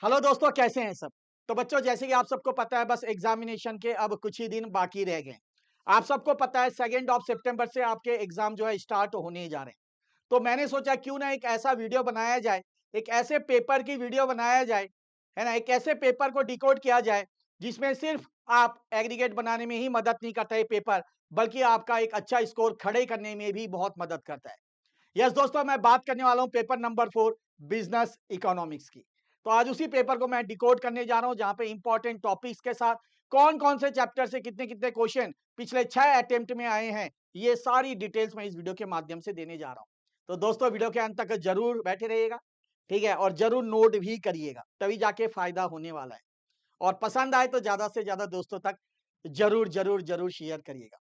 Hello दोस्तों, कैसे हैं सब। तो बच्चों, जैसे कि आप सबको पता है, बस एग्जामिनेशन के अब कुछ ही दिन बाकी रह गए। आप सबको पता है 2 सितंबर से आपके एग्जाम जो है स्टार्ट होने जा रहे हैं। तो मैंने सोचा क्यों ना एक ऐसा वीडियो बनाया जाए, एक ऐसे पेपर की वीडियो बनाया जाए, है ना, एक ऐसे पेपर को डिकोड किया जाए जिसमें सिर्फ आप एग्रीगेट बनाने में ही मदद नहीं करता ये पेपर, बल्कि आपका एक अच्छा स्कोर खड़े करने में भी बहुत मदद करता है। यस दोस्तों, मैं बात करने वाला हूं पेपर नंबर 4, बिजनेस इकोनॉमिक्स की। तो आज उसी पेपर को मैं डिकोड करने जा रहा हूं, जहां पे इंपॉर्टेंट टॉपिक्स के साथ कौन कौन से चैप्टर से कितने कितने क्वेश्चन पिछले 6 अटेम्प्ट में आए हैं, ये सारी डिटेल्स मैं इस वीडियो के माध्यम से देने जा रहा हूं। तो दोस्तों, वीडियो के अंत तक जरूर बैठे रहिएगा, ठीक है, और जरूर नोट भी करिएगा, तभी जाके फायदा होने वाला है। और पसंद आए तो ज्यादा से ज्यादा दोस्तों तक जरूर जरूर जरूर शेयर करिएगा।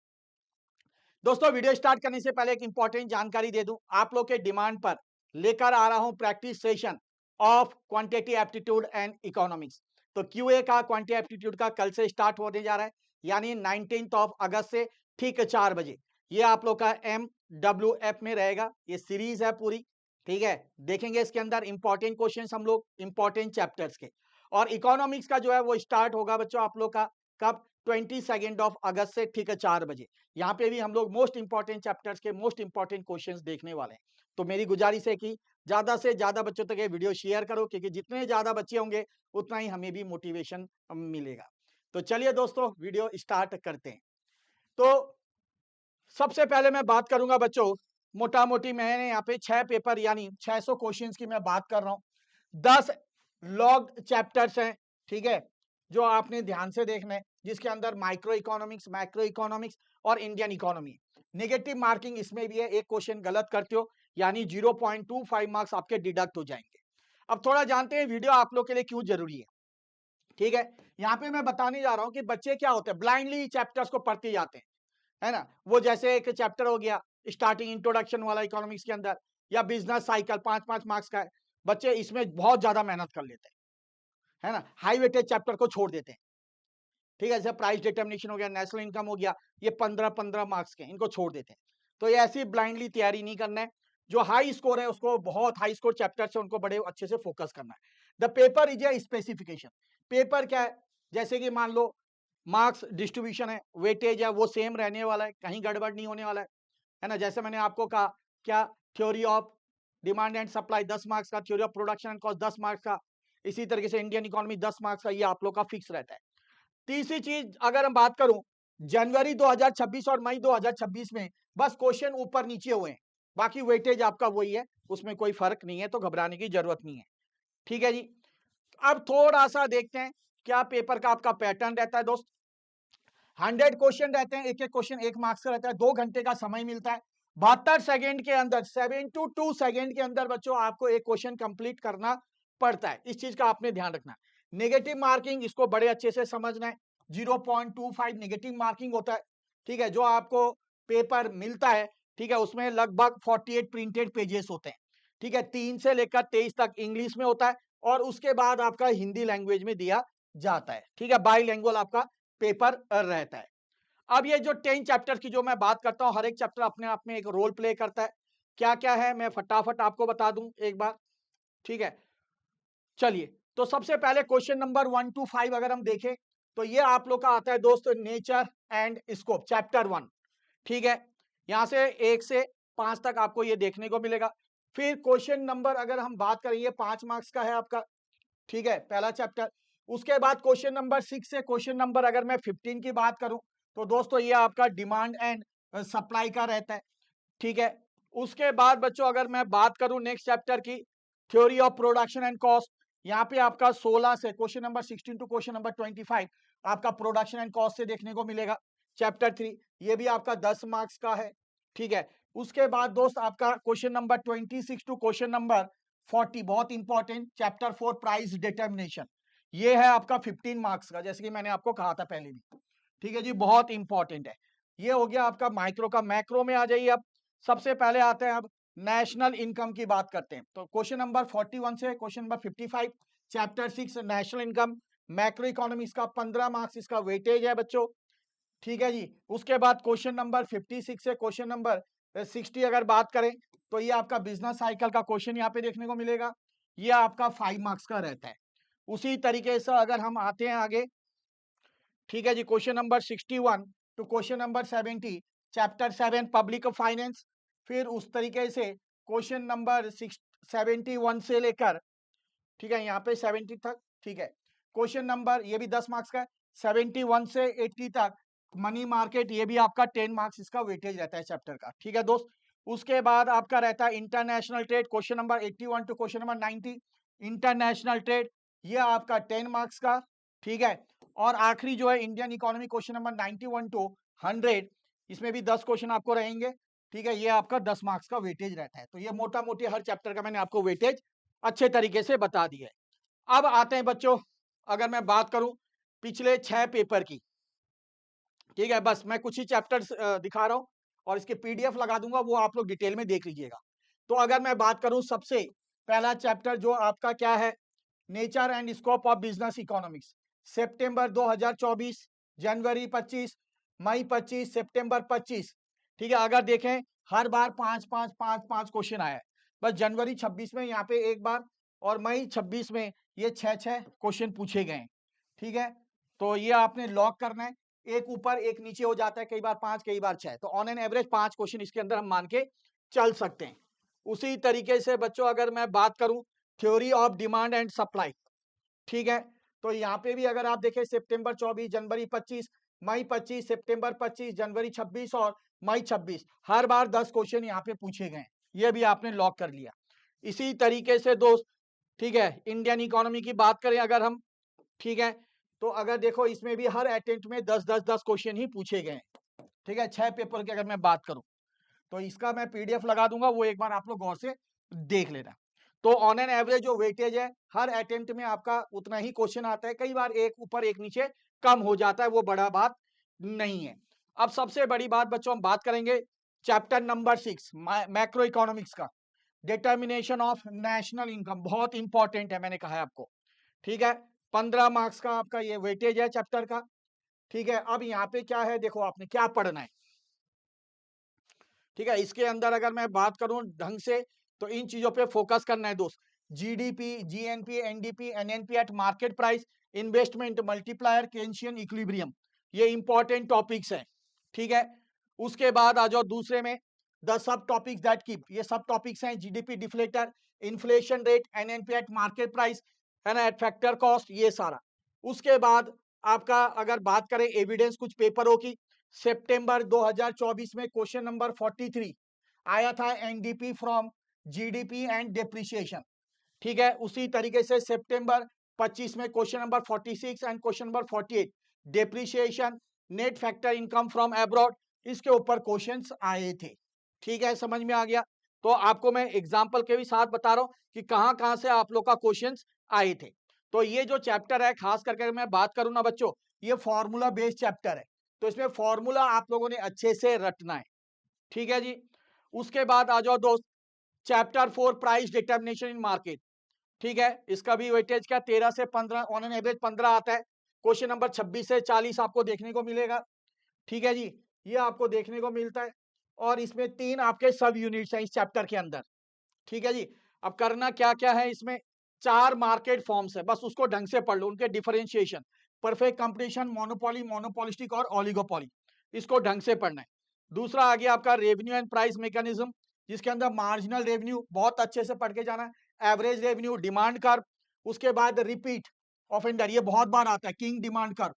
दोस्तों, वीडियो स्टार्ट करने से पहले एक इंपॉर्टेंट जानकारी दे दूं, आप लोग के डिमांड पर लेकर आ रहा हूं practice session of quantity aptitude and economics. तो क्यूए का क्वांटिटी एप्टीट्यूड का कल से स्टार्ट होने जा रहा है, यानी 19 अगस्त से ठीक 4 बजे। ये आप लोग का MWF में रहेगा, ये सीरीज है पूरी, ठीक है। देखेंगे इसके अंदर इंपॉर्टेंट क्वेश्चन हम लोग इंपॉर्टेंट चैप्टर्स के। और इकोनॉमिक्स का जो है वो स्टार्ट होगा बच्चों आप लोग का कब, 22 अगस्त से ठीक 4 बजे। यहाँ पे भी हम लोग मोस्ट इंपॉर्टेंट चैप्टर्स के मोस्ट इंपॉर्टेंट क्वेश्चंस देखने वाले हैं। तो मेरी गुजारिश है कि ज्यादा से ज्यादा बच्चों तक ये वीडियो शेयर करो, क्योंकि जितने ज्यादा बच्चे होंगे उतना ही हमें भी मोटिवेशन मिलेगा। तो चलिए दोस्तों, वीडियो स्टार्ट करते हैं। तो सबसे पहले मैं बात करूंगा बच्चों, मोटा मोटी मैंने यहाँ पे 6 पेपर यानी 600 क्वेश्चंस की मैं बात कर रहा हूँ। 10 लॉग चैप्टर्स हैं, ठीक है, जो आपने ध्यान से देखना है, जिसके अंदर माइक्रो इकोनॉमिक्स, मैक्रो इकोनॉमिक्स और इंडियन इकोनॉमी। नेगेटिव मार्किंग इसमें भी है, एक क्वेश्चन गलत करते हो यानी 0.25 मार्क्स आपके डिडक्ट हो जाएंगे। अब थोड़ा जानते हैं वीडियो आप लोग के लिए क्यों जरूरी है, ठीक है। यहाँ पे मैं बताने जा रहा हूँ कि बच्चे क्या होते हैं, ब्लाइंडली चैप्टर्स को पढ़ते जाते हैं, है ना। वो जैसे एक चैप्टर हो गया स्टार्टिंग इंट्रोडक्शन वाला इकोनॉमिक्स के अंदर, या बिजनेस साइकिल 5-5 मार्क्स का है, बच्चे इसमें बहुत ज्यादा मेहनत कर लेते हैं, है ना। हाई वेटेज चैप्टर को छोड़ देते हैं, ठीक है, जैसे प्राइस डिटर्मिनेशन हो गया, नेशनल इनकम हो गया, ये 15-15 मार्क्स के, इनको छोड़ देते हैं। तो ये ऐसी ब्लाइंडली तैयारी नहीं करना है। जो हाई स्कोर है उसको, बहुत हाई स्कोर चैप्टर से उनको बड़े अच्छे से फोकस करना है। The paper is a specification. Paper क्या है, जैसे कि मान लो मार्क्स डिस्ट्रीब्यूशन है, वेटेज है, वो सेम रहने वाला है, कहीं गड़बड़ नहीं होने वाला है ना। जैसे मैंने आपको कहा, क्या theory of demand and supply 10 marks का, theory of production and cost 10 marks का, इसी तरीके से इंडियन इकोनॉमी 10 मार्क्स का, ये आप लोग का फिक्स रहता है। तीसरी चीज अगर हम बात करूं, जनवरी 2026 और मई 2026 में बस क्वेश्चन ऊपर नीचे हुए हैं, बाकी वेटेज आपका वही है, उसमें कोई फर्क नहीं है, तो घबराने की जरूरत नहीं है, ठीक है जी। अब थोड़ा सा देखते हैं क्या पेपर का आपका पैटर्न रहता है दोस्त। 100 क्वेश्चन रहते हैं, एक एक क्वेश्चन 1 मार्क्स का रहता है, 2 घंटे का समय मिलता है। 72 सेकेंड के अंदर, 72 सेकेंड के अंदर बच्चों आपको एक क्वेश्चन कंप्लीट करना पड़ता है, इस चीज का आपने ध्यान रखना। नेगेटिव मार्किंग, इसको बड़े अच्छे से समझना है। 0.25 नेगेटिव मार्किंग होता है, ठीक है, जो आपको पेपर मिलता है, ठीक है, उसमें लगभग 48 प्रिंटेड पेजेस होते हैं, ठीक है, 3 से लेकर 23 तक इंग्लिश में होता है, और उसके बाद आपका हिंदी लैंग्वेज में दिया जाता है, ठीक है, बाईलिंगुअल आपका पेपर रहता है। अब ये जो 10 चैप्टर की जो मैं बात करता हूं, हर एक चैप्टर अपने आप में एक रोल प्ले करता है। क्या क्या है मैं फटाफट आपको बता दूं एक बार, ठीक है। चलिए, तो सबसे पहले क्वेश्चन नंबर 1 to 5 अगर हम देखें, तो ये आप लोग का आता है दोस्त, नेचर एंड स्कोप, चैप्टर 1, ठीक है। यहां से 1 से 5 तक आपको ये देखने को मिलेगा। फिर क्वेश्चन नंबर अगर हम बात करें, ये 5 मार्क्स का है आपका, ठीक है, पहला चैप्टर। उसके बाद क्वेश्चन नंबर 6 से क्वेश्चन नंबर अगर मैं 15 की बात करूं, तो दोस्तों ये आपका डिमांड एंड सप्लाई का रहता है, ठीक है। उसके बाद बच्चों अगर मैं बात करूं नेक्स्ट चैप्टर की, theory of production and cost, यहाँ पे आपका 16 से question number 16 to question number 25 आपका प्रोडक्शन एंड कॉस्ट से देखने को मिलेगा। चैप्टर 3 ये भी आपका 10 मार्क्स का है, ठीक है। उसके बाद दोस्त आपका question number 26 to question number 40 बहुत इंपॉर्टेंट, चैप्टर 4 प्राइस डिटर्मिनेशन, ये है आपका 15 मार्क्स का, जैसे कि मैंने आपको कहा था पहले भी, ठीक है जी, बहुत इंपॉर्टेंट है। ये हो गया आपका माइक्रो का। मैक्रो में आ जाइए अब। सबसे पहले आते हैं अब नेशनल इनकम की बात करते हैं, तो क्वेश्चन नंबर 41 से question number 55, chapter 6 national income, macro economics का 15 मार्क्स इसका वेटेज है बच्चों, ठीक है जी। उसके बाद क्वेश्चन नंबर 56 से क्वेश्चन नंबर 60 अगर बात करें, तो ये आपका बिजनेस साइकिल का क्वेश्चन यहाँ पे देखने को मिलेगा, ये आपका 5 मार्क्स का रहता है। उसी तरीके से अगर हम आते हैं आगे, ठीक है जी, question number 61 to question number 70, chapter 7 public finance. फिर उस तरीके से क्वेश्चन नंबर 71 से लेकर, ठीक है, यहाँ पे 70 तक, ठीक है, क्वेश्चन नंबर ये भी 10 मार्क्स का है, 71 से 80 तक मनी मार्केट, ये भी आपका 10 मार्क्स इसका वेटेज रहता है चैप्टर का, ठीक है दोस्त। उसके बाद आपका रहता है international trade, question number 81 to question number 90, international trade, ये आपका 10 मार्क्स का, ठीक है। और आखिरी जो है Indian economy, question number 91 to 100, इसमें भी 10 क्वेश्चन आपको रहेंगे, ठीक है, ये आपका 10 मार्क्स का वेटेज रहता है। तो ये मोटा मोटी हर चैप्टर का मैंने आपको वेटेज अच्छे तरीके से बता दिया है। अब आते हैं बच्चों, अगर मैं बात करूं पिछले 6 पेपर की, ठीक है, बस मैं कुछ ही चैप्टर्स दिखा रहा हूं और इसके पीडीएफ लगा दूंगा, वो आप लोग डिटेल में देख लीजिएगा। तो अगर मैं बात करूं सबसे पहला चैप्टर जो आपका क्या है, nature and scope of business economics, सितंबर 2024, जनवरी 25, मई 25, सितंबर 25, ठीक है। अगर देखें हर बार 5 क्वेश्चन आया है, बस जनवरी 26 में यहाँ पे एक बार और मई 26 में ये 6 क्वेश्चन पूछे गए, ठीक है। तो ये आपने लॉक करना है, एक ऊपर एक नीचे हो जाता है, कई बार 5 कई बार 6, तो ऑन एन एवरेज 5 क्वेश्चन इसके अंदर हम मान के चल सकते हैं। उसी तरीके से बच्चों अगर मैं बात करूं theory of demand and supply, ठीक है, तो यहाँ पे भी अगर आप देखें सितंबर 24, जनवरी 25, मई 25, सितंबर 25, जनवरी 26 और मई 26, हर बार 10 क्वेश्चन यहाँ पे पूछे गए, ये भी आपने लॉक कर लिया। इसी तरीके से दोस्त, ठीक है, इंडियन इकोनॉमी की बात करें अगर हम, ठीक है, तो अगर देखो इसमें भी हर अटेम्प्ट में 10 क्वेश्चन ही पूछे गए, ठीक है, 6 पेपर की अगर मैं बात करूं, तो इसका मैं पीडीएफ लगा दूंगा, वो एक बार आप लोग गौर से देख लेना। तो ऑन एन एवरेज जो वेटेज है हर अटेम्प्ट में आपका उतना ही क्वेश्चन आता है, कई बार एक ऊपर एक नीचे कम हो जाता है, वो बड़ा बात नहीं है। अब सबसे बड़ी बात बच्चों हम बात करेंगे चैप्टर नंबर 6 मैक्रो इकोनॉमिक्स का, डिटर्मिनेशन ऑफ नेशनल इनकम, बहुत इंपॉर्टेंट है, मैंने कहा है आपको, ठीक है। 15 मार्क्स का आपका ये वेटेज है चैप्टर का, ठीक है। अब यहाँ पे क्या है, देखो आपने क्या पढ़ना है, ठीक है, इसके अंदर अगर मैं बात करूं ढंग से, तो इन चीजों पे फोकस करना है दोस्त, GDP, GNP, NDP, NNP at market price, investment multiplier, Keynesian equilibrium, ये इंपॉर्टेंट टॉपिक्स हैं, ठीक है। उसके बाद आ जाओ दूसरे में, the sub topics that keep, ये सब टॉपिक्स हैं, GDP deflator, inflation rate, NNP at market price, है ना, एट फैक्टर कॉस्ट, ये सारा। उसके बाद आपका अगर बात करें एविडेंस कुछ पेपरों की, सितंबर 2024 में क्वेश्चन नंबर 43 आया था, NDP from GDP and depreciation, ठीक है। उसी तरीके से सितंबर 25 में question number 46 and question number 48 depreciation, net factor income from abroad, इसके ऊपर क्वेश्चंस आए थे, ठीक है, समझ में आ गया। तो आपको मैं एग्जांपल के भी साथ बता रहा हूं कि कहां कहां से आप लोग का क्वेश्चंस आए थे। तो ये जो चैप्टर है खास करके मैं बात करूं ना बच्चों, ये फॉर्मूला बेस्ड चैप्टर है, तो इसमें फॉर्मूला आप लोगों ने अच्छे से रटना है, ठीक है जी। उसके बाद आ जाओ दोस्त chapter 4 price determination in market, ठीक है, इसका भी वेटेज क्या 13 से 15, ऑन एन एवरेज 15 आता है, क्वेश्चन नंबर 26 से 40 आपको देखने को मिलेगा, ठीक है जी, ये आपको देखने को मिलता है। और इसमें 3 आपके सब यूनिट्स हैं इस चैप्टर के अंदर, ठीक है जी। अब करना क्या क्या है इसमें, 4 मार्केट फॉर्म्स है, बस उसको ढंग से पढ़ लो, उनके differentiation, perfect competition, monopoly, monopolistic और ओलिगोपोली, इसको ढंग से पढ़ना है। दूसरा आ गया आपका रेवेन्यू एंड प्राइस मैकेनिज्म, जिसके अंदर मार्जिनल रेवेन्यू बहुत अच्छे से पढ़ के जाना है, एवरेज रेवेन्यू, डिमांड कर्व, उसके बाद रिपीट ऑफेंडर, ये बहुत बार आता है, किंग डिमांड कर्व,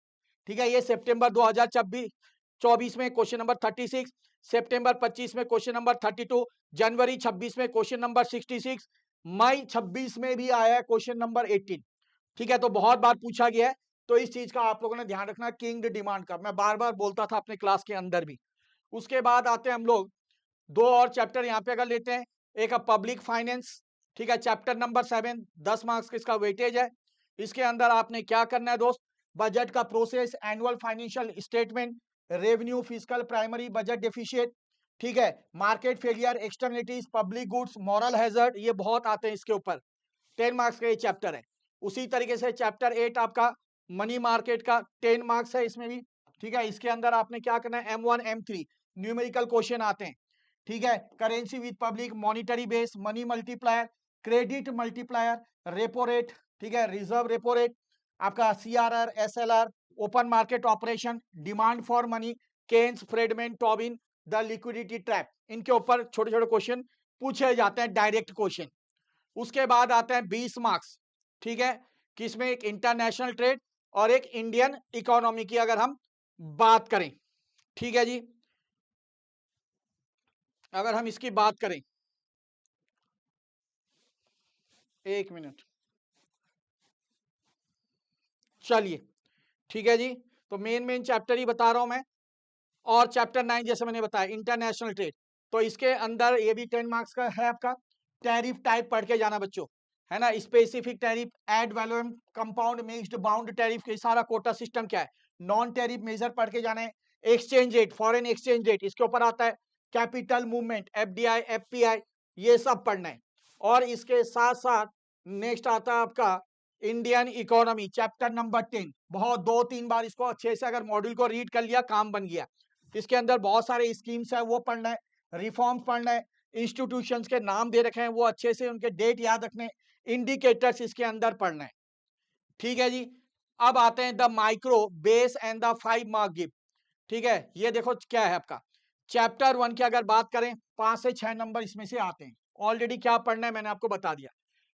ठीक है, ये सितंबर 2024 में क्वेश्चन नंबर 36, सितंबर 25 में क्वेश्चन नंबर 32, जनवरी 26 में क्वेश्चन नंबर 66, मई 26 में भी आया है क्वेश्चन नंबर 18, ठीक है। तो बहुत बार पूछा गया है, तो इस चीज का आप लोगों ने ध्यान रखना, किंग डिमांड का मैं बार बार बोलता था अपने क्लास के अंदर भी। उसके बाद आते हैं हम लोग 2 और चैप्टर यहाँ पे अगर लेते हैं, एक पब्लिक फाइनेंस, ठीक है, चैप्टर नंबर 7, 10 मार्क्स का इसका वेटेज है। इसके अंदर आपने क्या करना है दोस्त, बजट का process, annual financial statement, revenue, physical primary budget deficit, ठीक है, market failure, externalities, public goods, moral hazard, ये बहुत आते हैं इसके ऊपर, 10 मार्क्स का ये चैप्टर है। उसी तरीके से चैप्टर 8 आपका मनी मार्केट का 10 मार्क्स है इसमें भी, ठीक है। इसके अंदर आपने क्या करना है, M1 M3 न्यूमेरिकल क्वेश्चन आते हैं, ठीक है, currency with public, monetary base, money multiplier, credit multiplier, repo rate, ठीक है, रिजर्व रेपो रेट, आपका CRR, SLR, open market operation, demand for money, Keynes, Friedman, Tobin, the liquidity trap, इनके ऊपर छोटे छोटे क्वेश्चन पूछे जाते हैं, डायरेक्ट क्वेश्चन। उसके बाद आते हैं 20 मार्क्स, ठीक है, किसमें एक इंटरनेशनल ट्रेड और एक इंडियन इकोनॉमी की अगर हम बात करें, ठीक है जी। अगर हम इसकी बात करें, एक मिनट, चलिए, ठीक है जी। तो मेन चैप्टर ही बता रहा हूं मैं, और चैप्टर 9 जैसे मैंने बताया इंटरनेशनल ट्रेड, तो इसके अंदर ये भी 10 मार्क्स का है आपका। टैरिफ टाइप पढ़ के जाना बच्चों, है ना, specific tariff, ad valorem, compound, mixed, bound tariff, ये सारा कोटा सिस्टम क्या है, नॉन टैरिफ मेजर पढ़ के जाना है। Exchange rate, foreign exchange rate, इसके ऊपर आता है कैपिटल मूवमेंट, FDI, FPI, ये सब पढ़ना है। और इसके साथ साथ नेक्स्ट आता है आपका इंडियन इकोनॉमी, चैप्टर नंबर 10, बहुत 2-3 बार इसको अच्छे से अगर मॉड्यूल को रीड कर लिया काम बन गया। इसके अंदर बहुत सारे स्कीम्स है वो पढ़ना है, रिफॉर्म्स पढ़ना है, इंस्टीट्यूशंस के नाम दे रखे हैं वो अच्छे से उनके डेट याद रखने, इंडिकेटर्स इसके अंदर पढ़ना है, ठीक है जी। अब आते हैं the micro base and the 5 mark give, ठीक है। ये देखो क्या है आपका चैप्टर 1 की अगर बात करें 5 से 6 नंबर इसमें से आते हैं, ऑलरेडी क्या पढ़ना है मैंने आपको बता दिया,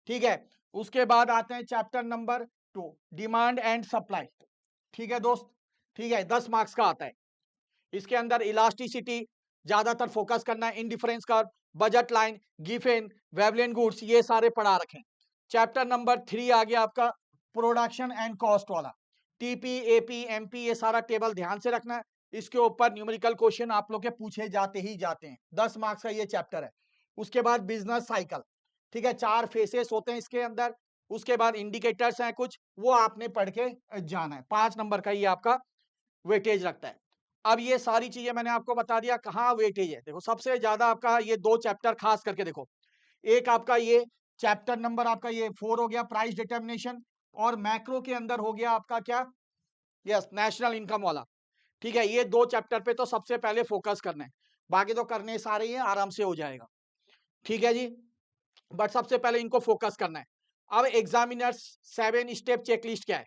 ठीक है। उसके बाद आते हैं chapter number 2, demand and supply, ठीक है दोस्त, ठीक है, 10 मार्क्स का आता है। इसके अंदर इलास्टिसिटी ज्यादातर फोकस करना है, indifference curve, budget line, Giffen, Veblen goods, ये सारे पढ़ा रखे हैं। चैप्टर नंबर 3 आ गया आपका प्रोडक्शन एंड कॉस्ट वाला, TP, AP, MP, ये सारा टेबल ध्यान से रखना है। इसके ऊपर न्यूमेरिकल क्वेश्चन आप लोग के पूछे जाते ही जाते हैं, 10 मार्क्स का ये चैप्टर है। उसके बाद बिजनेस साइकिल, ठीक है, 4 फेसेस होते हैं इसके अंदर। उसके बाद इंडिकेटर्स हैं कुछ, वो आपने पढ़ के जाना है, 5 नंबर का ये आपका वेटेज रखता है। अब ये सारी चीजें मैंने आपको बता दिया कहाँ वेटेज है। देखो सबसे ज्यादा आपका ये 2 चैप्टर खास करके देखो, एक आपका ये चैप्टर नंबर आपका ये 4 हो गया प्राइस डिटर्मिनेशन, और मैक्रो के अंदर हो गया आपका क्या, यस, नेशनल इनकम वाला, ठीक है। ये 2 चैप्टर पे तो सबसे पहले फोकस करना है, बाकी तो करने सारे ही हैं, आराम से हो जाएगा, ठीक है जी। बट सबसे पहले इनको फोकस करना है। अब एग्जामिनर्स 7 स्टेप चेकलिस्ट क्या है,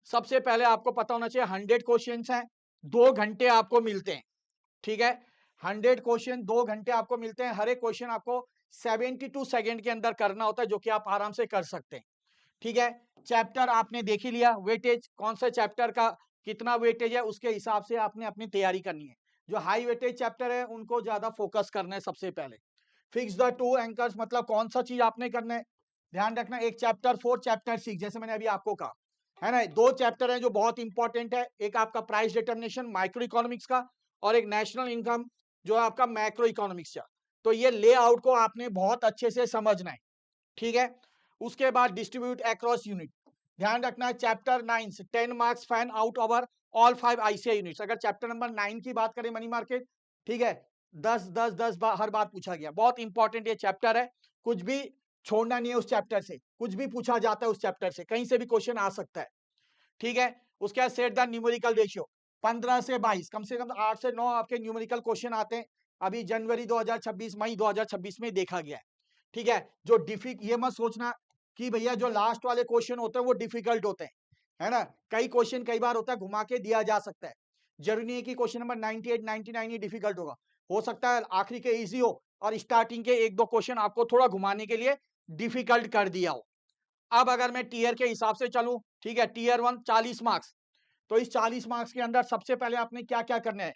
सबसे पहले आपको पता होना चाहिए 100 क्वेश्चंस हैं, 2 घंटे आपको मिलते हैं, ठीक है। 100 क्वेश्चन 2 घंटे आपको मिलते हैं, हर एक क्वेश्चन आपको 72 सेकंड के अंदर करना होता है, जो कि आप आराम से कर सकते हैं, ठीक है। चैप्टर आपने देख ही लिया, वेटेज कौन से चैप्टर का कितना वेटेज है उसके हिसाब से आपने अपनी तैयारी करनी है। जो हाई वेटेज चैप्टर है उनको ज्यादा फोकस करना है सबसे पहले। फिक्स द 2 एंकर्स, मतलब कौन सा चीज आपने करना है, ध्यान रखना, एक चैप्टर 4 चैप्टर 6, जैसे मैंने अभी आपको कहा, है ना, 2 चैप्टर हैं जो बहुत इंपॉर्टेंट है, एक आपका प्राइस डिटर्मिनेशन माइक्रो इकोनॉमिक्स का, और एक नेशनल इनकम जो है आपका मैक्रो इकोनॉमिक्स का। तो ये लेआउट को आपने बहुत अच्छे से समझना है, ठीक है। उसके बाद डिस्ट्रीब्यूट अक्रॉस यूनिट, ध्यान रखना है चैप्टर 9 से 10 marks fan out over all 5 ICI units. अगर चैप्टर नंबर 9 की बात करें मनी मार्केट, ठीक है, 10 हर बार पूछा गया, बहुत इंपॉर्टेंट ये चैप्टर है, कुछ भी छोड़ना नहीं है उस चैप्टर से, कुछ भी पूछा जाता है उस चैप्टर से, कहीं से भी क्वेश्चन आ सकता है, ठीक है। उसके बाद सेट द न्यूमेरिकल रेशियो, 15 से 22, कम से कम 8 से 9 आपके न्यूमेरिकल क्वेश्चन आते हैं, अभी जनवरी 2026 मई 2026 में देखा गया है, ठीक है। जो ये मत सोचना कि भैया जो लास्ट वाले क्वेश्चन होते हैं वो डिफिकल्ट होते हैं, है ना, कई क्वेश्चन कई बार होता है घुमा के दिया जा सकता है, जरूरी नहीं है कि क्वेश्चन नंबर 98 99 ही डिफिकल्ट होगा, हो सकता है आखिरी के इजी हो और स्टार्टिंग के 1-2 क्वेश्चन आपको थोड़ा घुमाने के लिए डिफिकल्ट कर दिया हो। अब अगर मैं टीयर के हिसाब से चलूं, ठीक है, टीयर 1 40 मार्क्स, तो इस 40 मार्क्स के अंदर सबसे पहले आपने क्या क्या करना है,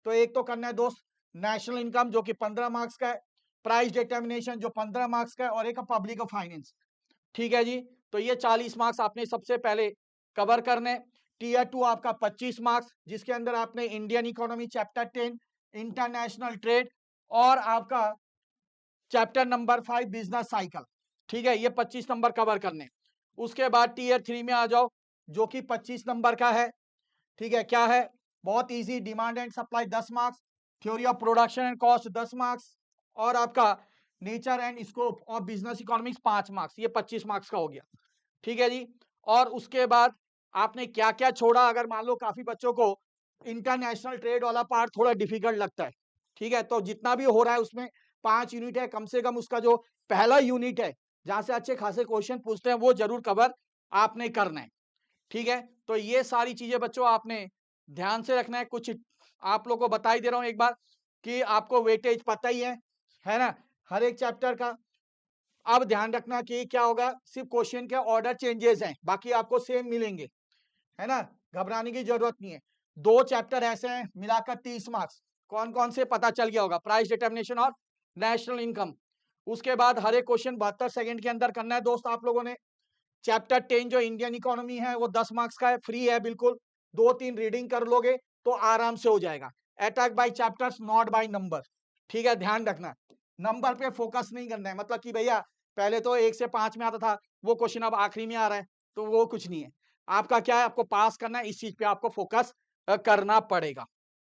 तो एक तो करना है दोस्त नेशनल इनकम जो कि 15 मार्क्स का है, प्राइस डिटर्मिनेशन जो 15 मार्क्स का है, और एक पब्लिक फाइनेंस, ठीक है जी। तो ये 40 मार्क्स आपने सबसे पहले कवर करने। टीयर 2 आपका 25 मार्क्स, जिसके अंदर आपने Indian economy chapter 10, international trade, और आपका चैप्टर नंबर 5 बिजनेस साइकिल, ठीक है, ये 25 नंबर कवर करने। उसके बाद टीयर 3 में आ जाओ जो कि 25 नंबर का है, ठीक है, क्या है, बहुत easy, demand and supply 10 marks, theory of production and cost 10 marks, और आपका nature and scope of business economics 5 marks, ये 25 मार्क्स का हो गया, ठीक है जी। और उसके बाद आपने क्या क्या छोड़ा, अगर मान लो काफी बच्चों को इंटरनेशनल ट्रेड वाला पार्ट थोड़ा डिफिकल्ट लगता है, ठीक है, तो जितना भी हो रहा है उसमें 5 यूनिट है, कम से कम उसका जो पहला यूनिट है जहां से अच्छे खासे क्वेश्चन पूछते हैं वो जरूर कवर आपने करना है। ठीक है? तो ये सारी चीज़ें बच्चों आपने ध्यान से रखना है। कुछ आप लोगों को बता ही दे रहा हूँ एक बार कि आपको वेटेज पता ही है ना? हर एक चैप्टर का। अब ध्यान रखना कि क्या होगा, सिर्फ़ क्वेश्चन के ऑर्डर चेंजेज़ हैं, बाकी आपको सेम मिलेंगे, है ना? घबराने की ज़रूरत नहीं है। 2 चैप्टर ऐसे हैं मिलाकर 30 मार्क्स, कौन-कौन से पता चल गया होगा, प्राइस डिटरमिनेशन और नेशनल इनकम। उसके बाद हर एक क्वेश्चन 72 सेकंड के अंदर करना है दोस्त आप लोगों ने। चैप्टर 10 जो इंडियन इकोनॉमी है वो 10 मार्क्स का है, फ्री है बिल्कुल। 2-3 रीडिंग कर लोगे तो आराम से हो जाएगा। Attack by chapters not by number. ठीक है, ध्यान रखना। नंबर पे फोकस नहीं करना है, मतलब कि भैया पहले तो 1 से 5 में आता था, वो क्वेश्चन अब आखिरी में आ रहा है, तो वो कुछ नहीं है। आपका क्या है, आपको पास करना है, इस चीज़ पे आपको फोकस करना पड़ेगा।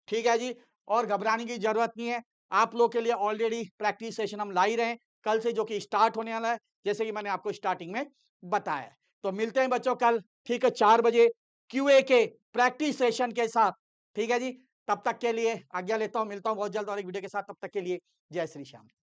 ठीक है जी? और घबराने की ज़रूरत नहीं है। आप लोग के लिए ऑलरेडी प्रैक्टिस सेशन हम ला ही रहे हैं, कल से जो कि स्टार्ट होने वाला है, जैसे कि मैंने आपको स्टार्टिंग में बताया है। तो मिलते हैं बच्चों कल, ठीक है, 4 बजे क्यूए के प्रैक्टिस सेशन के साथ। ठीक है जी? तब तक के लिए आज्ञा लेता हूँ, मिलता हूँ बहुत जल्द और एक वीडियो के साथ। तब तक के लिए जय श्री श्याम।